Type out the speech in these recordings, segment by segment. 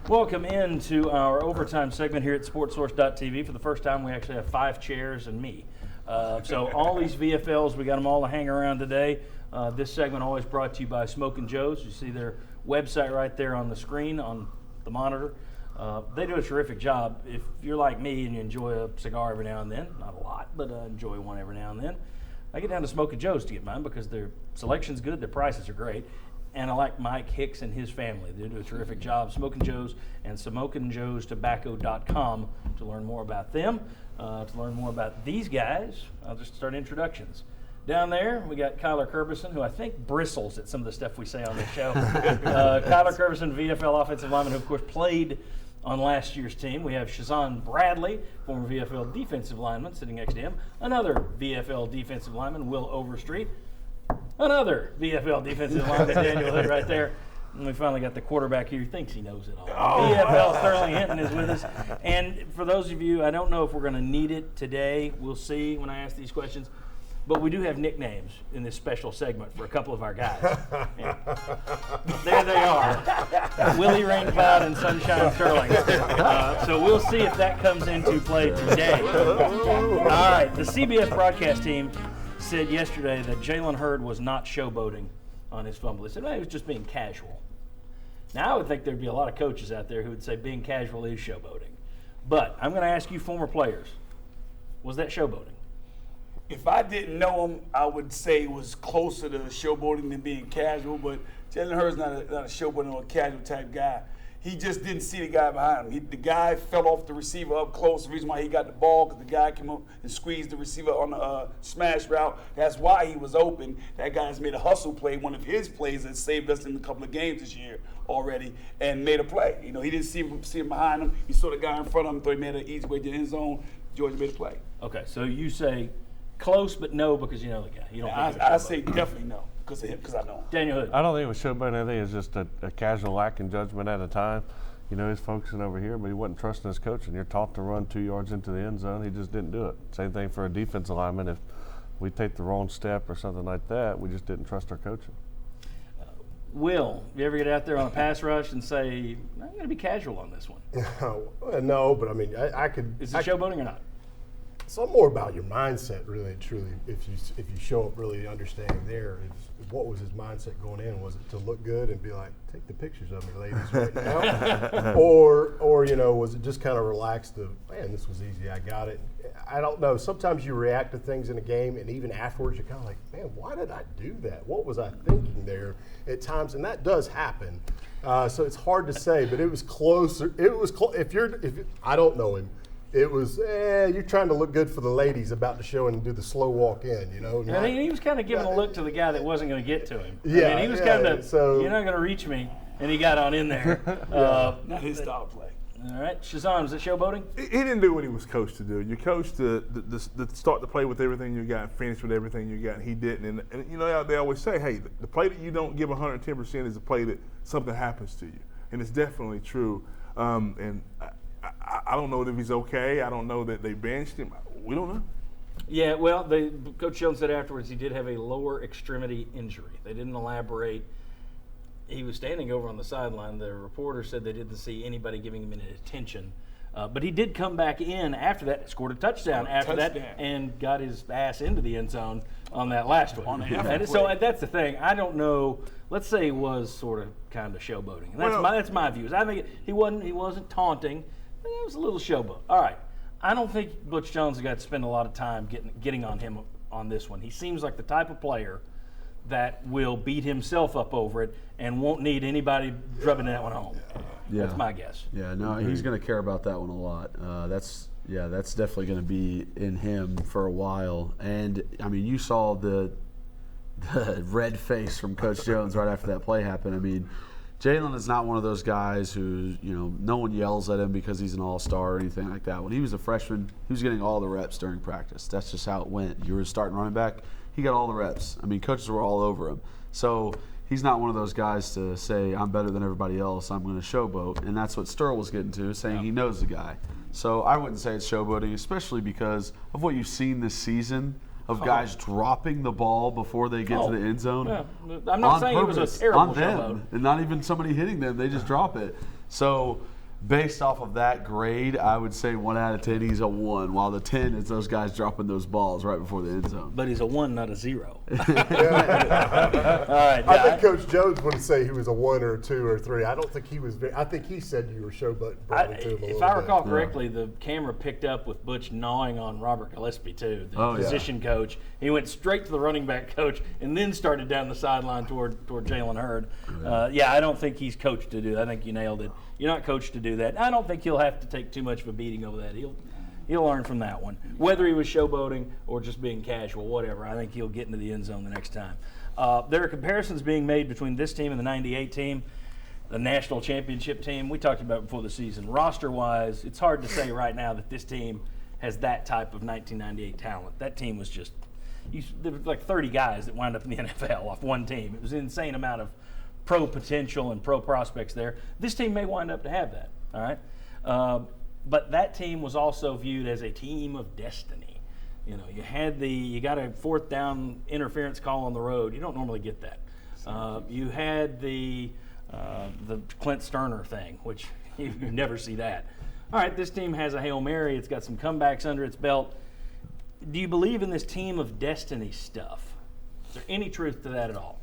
Welcome into our overtime segment here at SportsSource.tv. For the first time, we actually have 5 chairs and me. So all these VFLs, we got them all to hang around today. This segment always brought to you by Smokin' Joe's. You see their website right there on the screen on the monitor. They do a terrific job. If you're like me and you enjoy a cigar every now and then, not a lot, but enjoy one every now and then, I get down to Smokin' Joe's to get mine because their selection's good, their prices are great. And I like Mike Hicks and his family. They do a terrific job. Smokin' Joe's and SmokinJoesTobacco.com to learn more about them, to learn more about these guys. I'll just start introductions. Down there, we got Kyler Kerbyson, who I think bristles at some of the stuff we say on this show. Kyler Kerbyson, VFL offensive lineman, who of course played on last year's team. We have Shazan Bradley, former VFL defensive lineman, sitting next to him. Another VFL defensive lineman, Will Overstreet. Another VFL defensive lineman, Daniel Hood, right there. And we finally got the quarterback here who thinks he knows it all. VFL Sterling Hinton is with us. And for those of you, I don't know if we're going to need it today. We'll see when I ask these questions. But we do have nicknames in this special segment for a couple of our guys. And there they are, Willie Raincloud and Sunshine Sterling. So we'll see if that comes into play today. All right, the CBS broadcast team said yesterday that Jaylen Herd was not showboating on his fumble. They said, well, he was just being casual. Now, I would think there'd be a lot of coaches out there who would say being casual is showboating. But I'm going to ask you former players, was that showboating? If I didn't know him, I would say it was closer to showboating than being casual, but Jaylen Herd's not a showboating or a casual type guy. He just didn't see the guy behind him. The guy fell off the receiver up close. The reason why he got the ball, because the guy came up and squeezed the receiver on the smash route. That's why he was open. That guy's made a hustle play, one of his plays that saved us in a couple of games this year already, and made a play. You know, he didn't see him behind him. He saw the guy in front of him, thought he made an easy way to the end zone. Georgia made a play. Okay, so you say close but no because you know the guy. You don't. I say definitely no because of him, because I know him. Daniel Hood. I don't think it was showboating. I think it was just a casual lack in judgment at a time. You know, he's focusing over here, but he wasn't trusting his coach. And you're taught to run 2 yards into the end zone. He just didn't do it. Same thing for a defensive lineman. If we take the wrong step or something like that, we just didn't trust our coaching. Will, you ever get out there on a pass rush and say, I'm going to be casual on this one? No, but I mean, I could. Is it showboating or not? It's more about your mindset, really, truly. If you show up really understanding there, what was his mindset going in? Was it to look good and be like, take the pictures of me, ladies, right now? or you know, was it just kind of relaxed of, man, this was easy, I got it. I don't know. Sometimes you react to things in a game, and even afterwards, you're kind of like, man, why did I do that? What was I thinking there at times? And that does happen. So it's hard to say, but it was closer. It was if I don't know him. It was, you're trying to look good for the ladies about to show and do the slow walk in, you know. I mean, he was kind of giving a look to the guy that wasn't going to get to him. Yeah, I mean, he was kind of, you're not going to reach me, and he got on in there. Not his style play. All right, Shazam, is it showboating? He didn't do what he was coached to do. You're coached to start the play with everything you got, finish with everything you got, and he didn't. And you know, they always say, hey, the play that you don't give 110% is a play that something happens to you. And it's definitely true. I don't know if he's okay. I don't know that they benched him. We don't know. Yeah, well, Coach Jones said afterwards he did have a lower extremity injury. They didn't elaborate. He was standing over on the sideline. The reporter said they didn't see anybody giving him any attention. But he did come back in after that, scored a touchdown that, and got his ass into the end zone on that last one. And so that's the thing. I don't know. Let's say he was sort of kind of showboating. And that's my views. I think he wasn't taunting. It was a little showboat. All right. I don't think Butch Jones has got to spend a lot of time getting on him on this one. He seems like the type of player that will beat himself up over it and won't need anybody drubbing that one home. Yeah. That's my guess. Yeah, no, he's going to care about that one a lot. That's definitely going to be in him for a while. And, I mean, you saw the red face from Coach Jones right after that play happened. I mean, Jaylen is not one of those guys who, you know, no one yells at him because he's an all-star or anything like that. When he was a freshman, he was getting all the reps during practice. That's just how it went. You were starting running back, he got all the reps. I mean, coaches were all over him. So he's not one of those guys to say, I'm better than everybody else, I'm going to showboat. And that's what Sterl was getting to, saying he knows the guy. So I wouldn't say it's showboating, especially because of what you've seen this season. of guys dropping the ball before they get to the end zone. Yeah. I'm not saying it was a terrible on them, showboat. and not even somebody hitting them. They just drop it. So based off of that grade, I would say 1 out of 10, he's a 1, while the 10 is those guys dropping those balls right before the end zone. But he's a 1, not a 0. All right. I think Coach Jones would say he was a 1 or a 2 or a 3. I don't think he was. I think he said you were showboating to him a little bit. If I recall correctly, the camera picked up with Butch gnawing on Robert Gillespie too, the position coach. He went straight to the running back coach and then started down the sideline toward Jaylen Herd. I don't think he's coached to do that. I think you nailed it. You're not coached to do that. I don't think he'll have to take too much of a beating over that. He'll learn from that one. Whether he was showboating or just being casual, whatever, I think he'll get into the end zone the next time. There are comparisons being made between this team and the 98 team, the national championship team. We talked about it before the season. Roster-wise, it's hard to say right now that this team has that type of 1998 talent. That team was just there were like 30 guys that wound up in the NFL off one team. It was an insane amount of pro potential and pro prospects there. This team may wind up to have that, all right? But that team was also viewed as a team of destiny. You know, you got a 4th down interference call on the road. You don't normally get that. You had the Clint Sterner thing, which you never see that. All right, this team has a Hail Mary. It's got some comebacks under its belt. Do you believe in this team of destiny stuff? Is there any truth to that at all?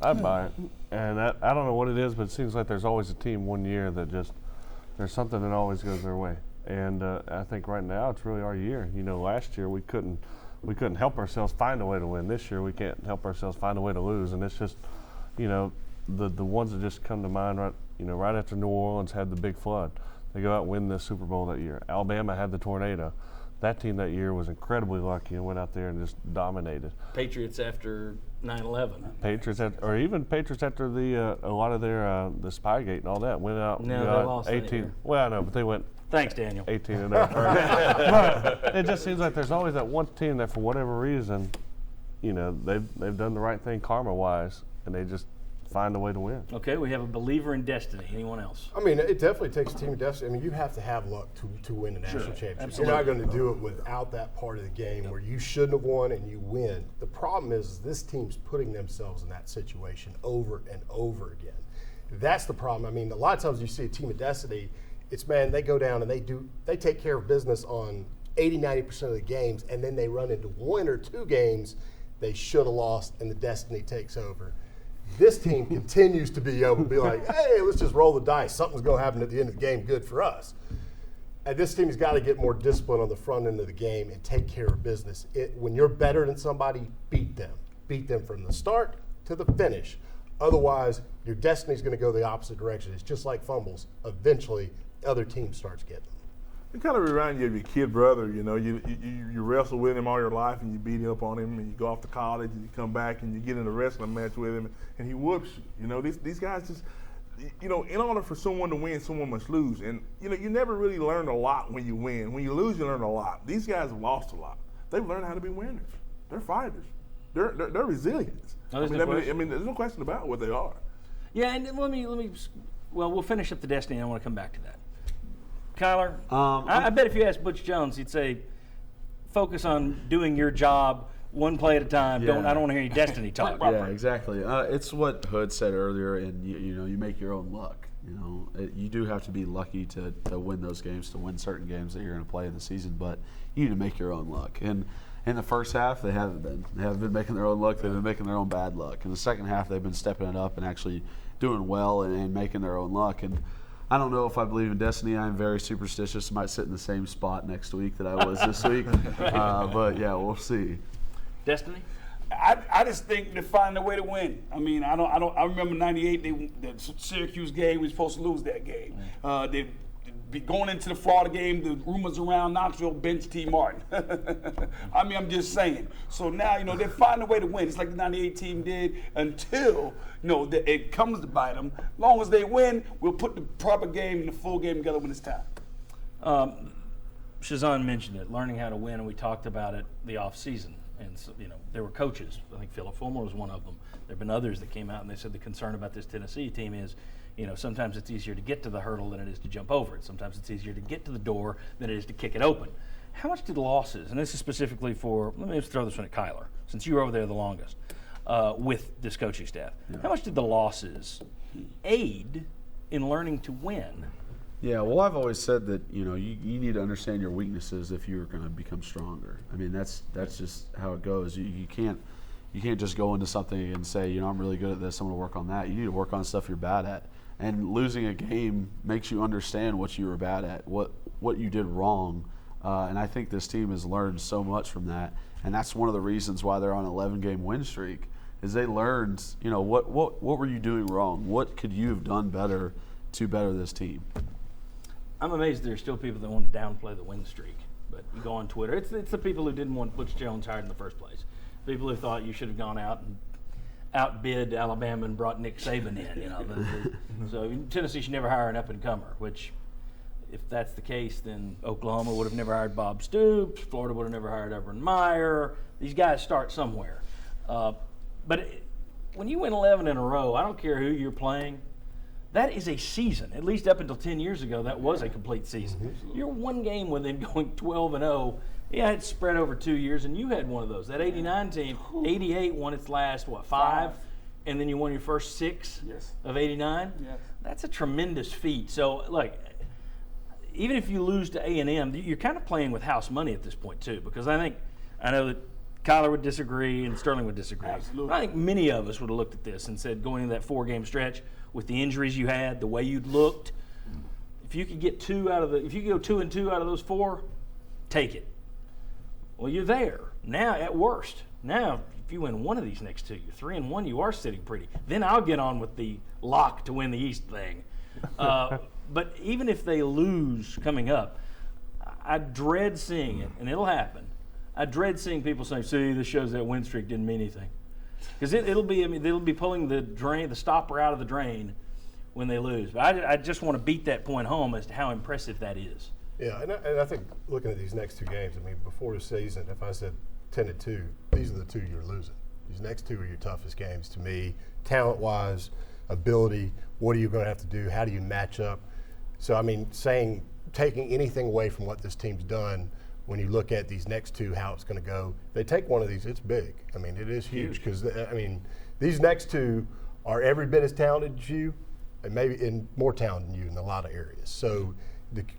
I buy it, and I don't know what it is, but it seems like there's always a team one year that just there's something that always goes their way, and I think right now it's really our year. You know, last year we couldn't help ourselves find a way to win. This year we can't help ourselves find a way to lose, and it's just, you know, the ones that just come to mind right after New Orleans had the big flood, they go out and win the Super Bowl that year. Alabama had the tornado. That team that year was incredibly lucky and went out there and just dominated. Patriots after 9/11. Patriots after the a lot of their the Spygate and all that went out. No, they lost 18. Well, I know, but they went. Thanks, Daniel. 18-0. But it just seems like there's always that one team that, for whatever reason, you know, they've done the right thing karma-wise, and they just find a way to win. Okay, we have a believer in destiny. Anyone else? I mean, it definitely takes a team of destiny. I mean, you have to have luck to win a national championship. Absolutely. You're not going to do it without that part of the game where you shouldn't have won and you win. The problem is this team's putting themselves in that situation over and over again. That's the problem. I mean, a lot of times you see a team of destiny, it's, man, they go down and they take care of business on 80-90% of the games, and then they run into 1 or 2 games they should have lost, and the destiny takes over. This team continues to be able to be like, hey, let's just roll the dice. Something's going to happen at the end of the game, good for us. And this team has got to get more discipline on the front end of the game and take care of business. When you're better than somebody, beat them. Beat them from the start to the finish. Otherwise, your destiny's going to go the opposite direction. It's just like fumbles. Eventually, the other team starts getting them. It kind of reminds you of your kid brother. You know, you wrestle with him all your life, and you beat up on him, and you go off to college, and you come back, and you get in a wrestling match with him, and he whoops you. You know, these guys just, you know, in order for someone to win, someone must lose. And, you know, you never really learn a lot when you win. When you lose, you learn a lot. These guys have lost a lot. They've learned how to be winners. They're fighters. They're resilient. No, I mean, there's no question about what they are. Yeah, and let me. Well, we'll finish up the destiny, and I want to come back to that. Kyler, I bet if you asked Butch Jones, he'd say, focus on doing your job one play at a time. Yeah. I don't want to hear any destiny talk. Yeah, exactly. It's what Hood said earlier, and you make your own luck. You know, you do have to be lucky to win those games, to win certain games that you're going to play in the season, but you need to make your own luck. And in the first half, they haven't been. They haven't been making their own luck. They've been making their own bad luck. In the second half, they've been stepping it up and actually doing well and making their own luck. And I don't know if I believe in destiny. I'm very superstitious. I might sit in the same spot next week that I was this week. But yeah, we'll see. Destiny? I just think they find a way to win. I mean, I remember '98. The Syracuse game, we were supposed to lose that game. They going into the Florida game. The rumors around Knoxville bench T. Martin. I mean, I'm just saying. So now, you know, they find a way to win. It's like the '98 team did until, you know, it comes to bite them. As long as they win, we'll put the proper game and the full game together when it's time. Shazan mentioned it, learning how to win, and we talked about it the off season. And so, you know, there were coaches. I think Philip Fulmer was one of them. There have been others that came out and they said the concern about this Tennessee team is, you know, sometimes it's easier to get to the hurdle than it is to jump over it. Sometimes it's easier to get to the door than it is to kick it open. how much did losses, and this is specifically for, let me just throw this one at Kyler, since you were over there the longest with this coaching staff. Yeah. How much did the losses aid in learning to win? Yeah, well, I've always said that, you need to understand your weaknesses if you're going to become stronger. I mean, that's just how it goes. You can't just go into something and say, I'm really good at this, I'm going to work on that. You need to work on stuff you're bad at. And losing a game makes you understand what you were bad at, what you did wrong. And I think this team has learned so much from that. And that's one of the reasons why they're on an 11-game win streak, is they learned, what were you doing wrong? What could you have done better to better this team? I'm amazed there's still people that want to downplay the win streak. But you go on Twitter, it's the people who didn't want Butch Jones hired in the first place. People who thought you should have gone out and outbid Alabama and brought Nick Saban in. So Tennessee should never hire an up-and-comer, which if that's the case, then Oklahoma would have never hired Bob Stoops, Florida would have never hired Urban Meyer. These guys start somewhere. But when you win 11 in a row, I don't care who you're playing, that is a season. At least up until 10 years ago, that was a complete season. You're one game within going 12-0. Yeah, it's spread over 2 years, and you had one of those. That 89 team, 88 won its last, five? And then you won your first 6 of 89? Yes. That's a tremendous feat. So, even if you lose to A&M, you're kind of playing with house money at this point, too, because I know that Kyler would disagree and Sterling would disagree. Absolutely. But I think many of us would have looked at this and said, going into that 4-game stretch with the injuries you had, the way you'd looked, if you could get if you could go 2-2 out of those 4, take it. Well, you're there now at worst. Now, if you win one of these next 2, you're 3-1. You are sitting pretty. Then I'll get on with the lock to win the East thing. But even if they lose coming up, I dread seeing it, and it'll happen. I dread seeing people saying, "See, this shows that win streak didn't mean anything," because they'll be pulling the stopper out of the drain when they lose. But I just want to beat that point home as to how impressive that is. Yeah, and I think looking at these next 2 games, before the season, if I said 10-2, these are the 2 you're losing. These next 2 are your toughest games to me, talent-wise, ability. What are you going to have to do? How do you match up? So, taking anything away from what this team's done, when you look at these next 2, how it's going to go, they take one of these, it's big. It is huge because, these next 2 are every bit as talented as you, and maybe more talented than you in a lot of areas. So,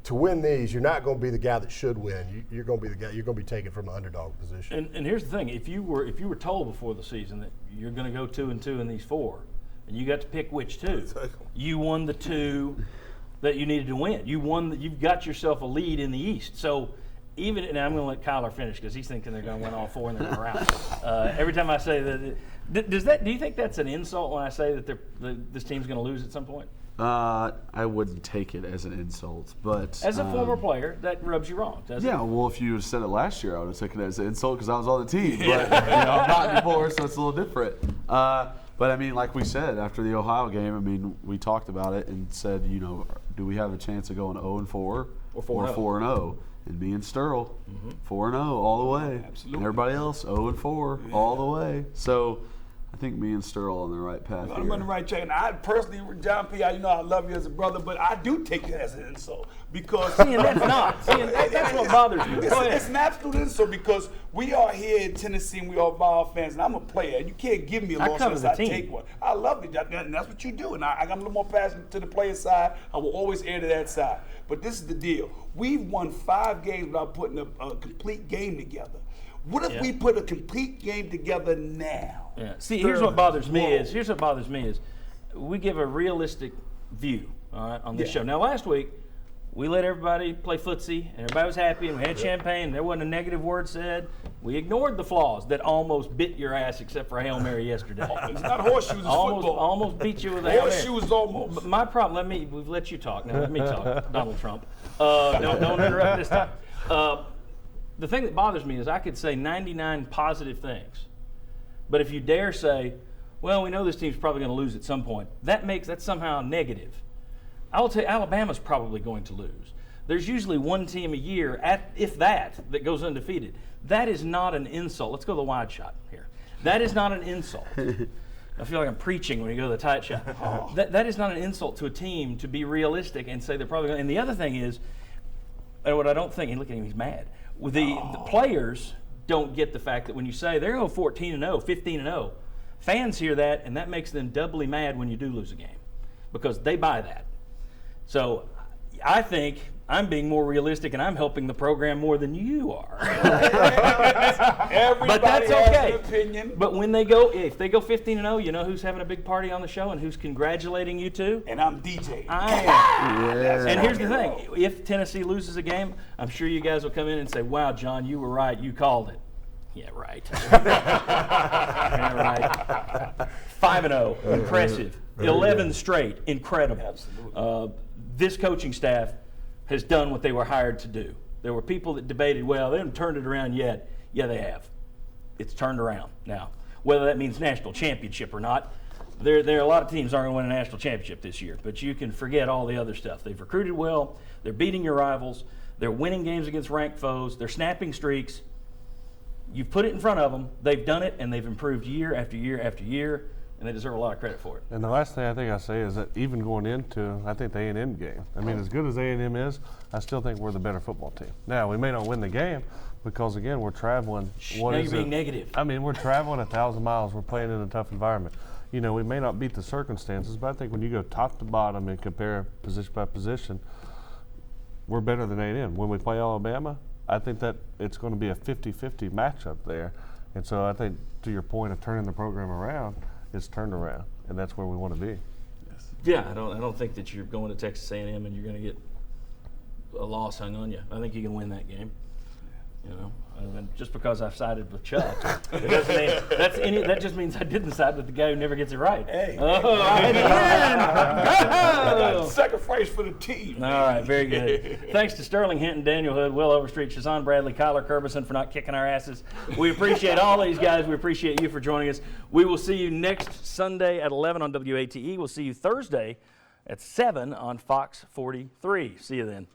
to win these, you're not going to be the guy that should win. You're going to be the guy. You're going to be taken from an underdog position. And here's the thing: if you were told before the season that you're going to go 2-2 in these 4, and you got to pick which 2, you won the 2 that you needed to win. You've got yourself a lead in the East. So and I'm going to let Kyler finish because he's thinking they're going to win all 4 and they're going to round. Every time I say that, do you think that's an insult when I say that this team's going to lose at some point? I wouldn't take it as an insult, but as a former player, that rubs you wrong, doesn't it? Yeah, well, if you had said it last year, I would have taken it as an insult because I was on the team. But I'm not anymore, so it's a little different. But like we said after the Ohio game, we talked about it and said, do we have a chance of going 0-4 or 4-0? And me and Sterl, 4-0 all the way. Absolutely. And everybody else 0-4 all the way. So I think me and Sterl on the right path I'm on the right track. And I personally, John P., I love you as a brother, but I do take it as an insult because that's what bothers me. It's an absolute insult because we are here in Tennessee and we are ball fans, and I'm a player. You can't give me a loss unless I take one. I love it, and that's what you do. And I got a little more passion to the player side. I will always err to that side. But this is the deal. We've won 5 games without putting a complete game together. What if we put a complete game together now? Yeah. See, here's what bothers me is we give a realistic view, all right, on this show. Now, last week, we let everybody play footsie, and everybody was happy, and we had champagne, and there wasn't a negative word said. We ignored the flaws that almost bit your ass, except for Hail Mary yesterday. It's not horseshoes, it's football. Almost beat you with a Hail Mary. Horseshoes almost. But my problem, we've let you talk. Now let me talk, Donald Trump. Don't interrupt this time. The thing that bothers me is I could say 99 positive things, but if you dare say, well, we know this team's probably going to lose at some point, that's somehow negative. I will tell you, Alabama's probably going to lose. There's usually one team a year, if that goes undefeated. That is not an insult. Let's go to the wide shot here. That is not an insult. I feel like I'm preaching when you go to the tight shot. That is not an insult to a team to be realistic and say they're probably going to. And the other thing is, and what I don't think, and look at him, he's mad. The players don't get the fact that when you say they're going 14-0, 15-0, fans hear that, and that makes them doubly mad when you do lose a game because they buy that. So I think I'm being more realistic, and I'm helping the program more than you are. Everybody But that's has okay. an opinion. But when if they go 15-0, you know who's having a big party on the show and who's congratulating you too? And I'm DJ. I am. Yeah. And here's the thing: if Tennessee loses a game, I'm sure you guys will come in and say, "Wow, John, you were right. You called it." Yeah, right. Yeah, right. 5-0, impressive. 11 straight, incredible. Absolutely. This coaching staff has done what they were hired to do. There were people that debated, well, they haven't turned it around yet. Yeah, they have. It's turned around now. Whether that means national championship or not, there are a lot of teams aren't going to win a national championship this year, but you can forget all the other stuff. They've recruited well. They're beating your rivals. They're winning games against ranked foes. They're snapping streaks. You've put it in front of them. They've done it, and they've improved year after year after year, and they deserve a lot of credit for it. And the last thing I think I say is that even going into, I think the A&M game, I mean, as good as A&M is, I still think we're the better football team. Now, we may not win the game because, again, we're traveling. Now you're being negative. I mean, we're traveling 1,000 miles. We're playing in a tough environment. You know, we may not beat the circumstances, but I think when you go top to bottom and compare position by position, we're better than A&M. When we play Alabama, I think that it's going to be a 50-50 matchup there. And so I think, to your point of turning the program around, it's turned around, and that's where we want to be. Yeah, I don't think that you're going to Texas A&M and you're going to get a loss hung on you. I think you can win that game. You know, and just because I've sided with Chuck, it doesn't mean that just means I didn't side with the guy who never gets it right. Hey. Oh, I did. Sacrifice for the team. All right, very good. Thanks to Sterling Hinton, Daniel Hood, Will Overstreet, Shazan Bradley, Kyler Curbison for not kicking our asses. We appreciate all these guys. We appreciate you for joining us. We will see you next Sunday at 11 on WATE. We'll see you Thursday at 7 on Fox 43. See you then.